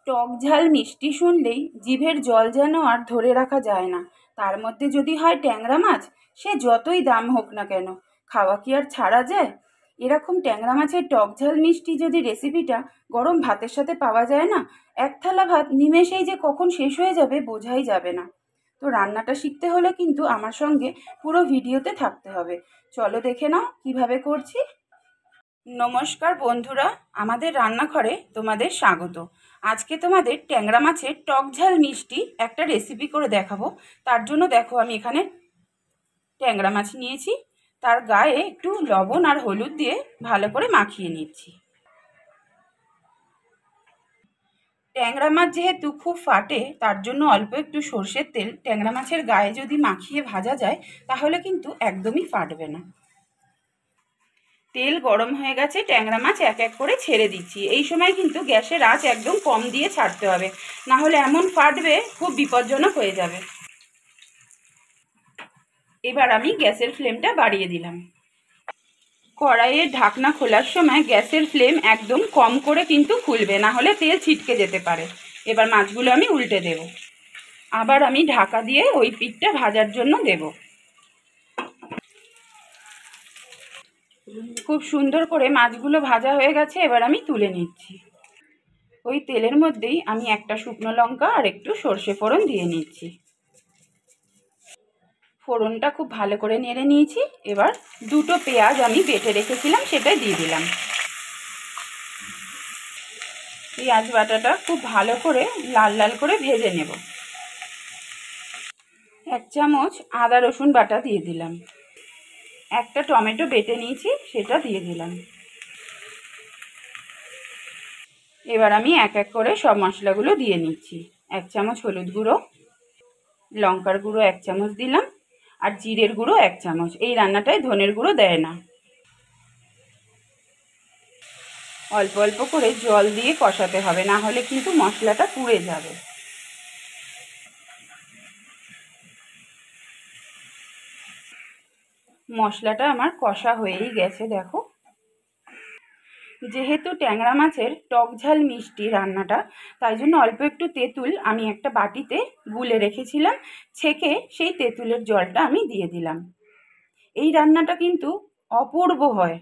টক ঝাল মিষ্টি শুনলেই জিভের জল যেন আর ধরে রাখা যায় না। তার মধ্যে যদি হয় ট্যাংরা মাছ, সে যতই দাম হোক না কেন, খাওয়া কি আর ছাড়া যায়? এরকম ট্যাংরা মাছের টক ঝাল মিষ্টি যদি রেসিপিটা গরম ভাতের সাথে পাওয়া যায় না, এক থালা ভাত নিমেষেই যে কখন শেষ হয়ে যাবে বোঝাই যাবে না। তো রান্নাটা শিখতে হলে কিন্তু আমার সঙ্গে পুরো ভিডিওতে থাকতে হবে। চলো দেখে নাও কিভাবে করছি। নমস্কার বন্ধুরা, আমাদের রান্নাঘরে তোমাদের স্বাগত। আজকে তোমাদের ট্যাংরা মাছের টক ঝাল মিষ্টি একটা রেসিপি করে দেখাবো। তার জন্য দেখো আমি এখানে ট্যাংরা মাছ নিয়েছি, তার গায়ে একটু লবণ আর হলুদ দিয়ে ভালো করে মাখিয়ে নিচ্ছি। ট্যাংরা মাছ যেহেতু খুব ফাটে, তার জন্য অল্প একটু সর্ষের তেল ট্যাংরা মাছের গায়ে যদি মাখিয়ে ভাজা যায় তাহলে কিন্তু একদমই ফাটবে না। তেল গরম হয়ে গেছে, ট্যাংরা মাছ এক এক করে ছেড়ে দিচ্ছি। এই সময় কিন্তু গ্যাসের আঁচ একদম কম দিয়ে ছাড়তে হবে, না হলে এমন ফাটবে খুব বিপজ্জনক হয়ে যাবে। এবার আমি গ্যাসের ফ্লেমটা বাড়িয়ে দিলাম। কড়াইয়ের ঢাকনা খোলার সময় গ্যাসের ফ্লেম একদম কম করে কিন্তু খুলবে, না হলে তেল ছিটকে যেতে পারে। এবার মাছগুলো আমি উল্টে দেব। আবার আমি ঢাকা দিয়ে ওই পিঠটা ভাজার জন্য দেব। খুব সুন্দর করে মাছগুলো ভাজা হয়ে গেছে, এবার আমি তুলে নিচ্ছি। ওই তেলের মধ্যেই আমি একটা শুকনো লঙ্কা আর একটু সর্ষে ফোড়ন দিয়ে নিচ্ছি। ফোড়নটা খুব ভালো করে নেড়ে নিয়েছি। এবার দুটো পেঁয়াজ আমি বেটে রেখেছিলাম সেটা দিয়ে দিলাম। পেঁয়াজ বাটাটা খুব ভালো করে লাল লাল করে ভেজে নেব। এক চামচ আদা রসুন বাটা দিয়ে দিলাম। একটা টমেটো বেটে নিয়েছি সেটা দিয়ে দিলাম। এবার আমি এক এক করে সব মশলাগুলো দিয়ে নিচ্ছি। এক চামচ হলুদ গুঁড়ো, লঙ্কার গুঁড়ো এক চামচ দিলাম, আর জিরের গুঁড়ো এক চামচ। এই রান্নাটায় ধনের গুঁড়ো দেয় না। অল্প অল্প করে জল দিয়ে কষাতে হবে, না হলে কিন্তু মশলাটা পুড়ে যাবে। মশলাটা আমার কষা হয়েই গেছে দেখো। যেহেতু ট্যাংরা মাছের টক ঝাল মিষ্টি রান্নাটা, তাই জন্য অল্প একটু তেঁতুল আমি একটা বাটিতে গুলে রেখেছিলাম, ছেঁকে সেই তেঁতুলের জলটা আমি দিয়ে দিলাম। এই রান্নাটা কিন্তু অপূর্ব হয়,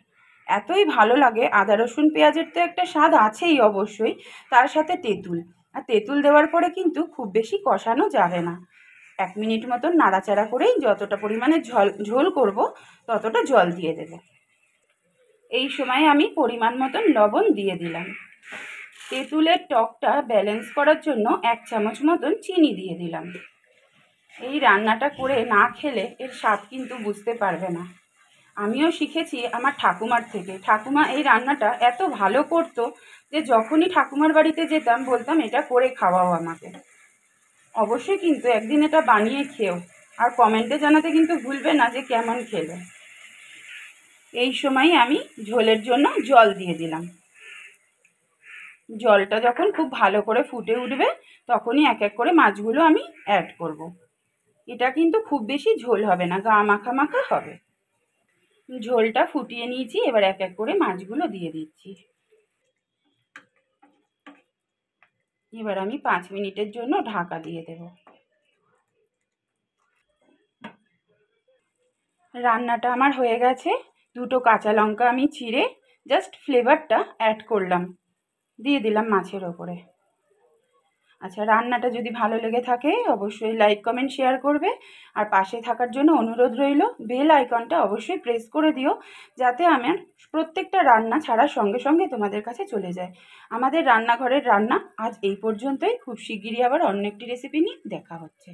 এতই ভালো লাগে। আদা রসুন পেঁয়াজের তো একটা স্বাদ আছেই অবশ্যই, তার সাথে তেঁতুল। আর তেঁতুল দেওয়ার পরে কিন্তু খুব বেশি কষানো যাবে না। 1 মিনিট মতন নাড়াচাড়া করেই যতটা পরিমাণে ঝোল করব ততটা জল দিয়ে দেব। এই সময় আমি পরিমাণ মতন লবণ দিয়ে দিলাম। তেঁতুলের টকটা ব্যালেন্স করার জন্য 1 চামচ মতন চিনি দিয়ে দিলাম। এই রান্নাটা করে না খেলে এর স্বাদ কিন্তু বুঝতে পারবে না। আমিও শিখেছি আমার ঠাকুমার থেকে। ঠাকুমা এই রান্নাটা এত ভালো করতো যে যখনই ঠাকুমার বাড়িতে যেতাম বলতাম এটা করে খাওয়াও আমাকে। অবশ্যই কিন্তু একদিন এটা বানিয়ে খেও, আর কমেন্টে জানাতে কিন্তু ভুলবে না যে কেমন খেলে। এই সময় আমি ঝোলের জন্য জল দিয়ে দিলাম। জলটা যখন খুব ভালো করে ফুটে উঠবে তখনই এক এক করে মাছগুলো আমি অ্যাড করব। এটা কিন্তু খুব বেশি ঝোল হবে না, গা মাখা মাখা হবে। ঝোলটা ফুটিয়ে নিয়েছি, এবার এক এক করে মাছগুলো দিয়ে দিচ্ছি। এবার আমি 5 মিনিটের জন্য ঢাকা দিয়ে দেব। রান্নাটা আমার হয়ে গেছে। দুটো কাঁচা লঙ্কা আমি চিড়ে জাস্ট ফ্লেভারটা অ্যাড করলাম, দিয়ে দিলাম মাছের ওপরে। আচ্ছা, রান্নাটা যদি ভালো লেগে থাকে অবশ্যই লাইক কমেন্ট শেয়ার করবে, আর পাশে থাকার জন্য অনুরোধ রইল। বেল আইকনটা অবশ্যই প্রেস করে দিও, যাতে আমার প্রত্যেকটা রান্না ছাড়ার সঙ্গে সঙ্গে তোমাদের কাছে চলে যায়। আমাদের রান্নাঘরের রান্না আজ এই পর্যন্তই। খুব শিগগিরই আবার অন্য একটি রেসিপি নিয়ে দেখা হচ্ছে।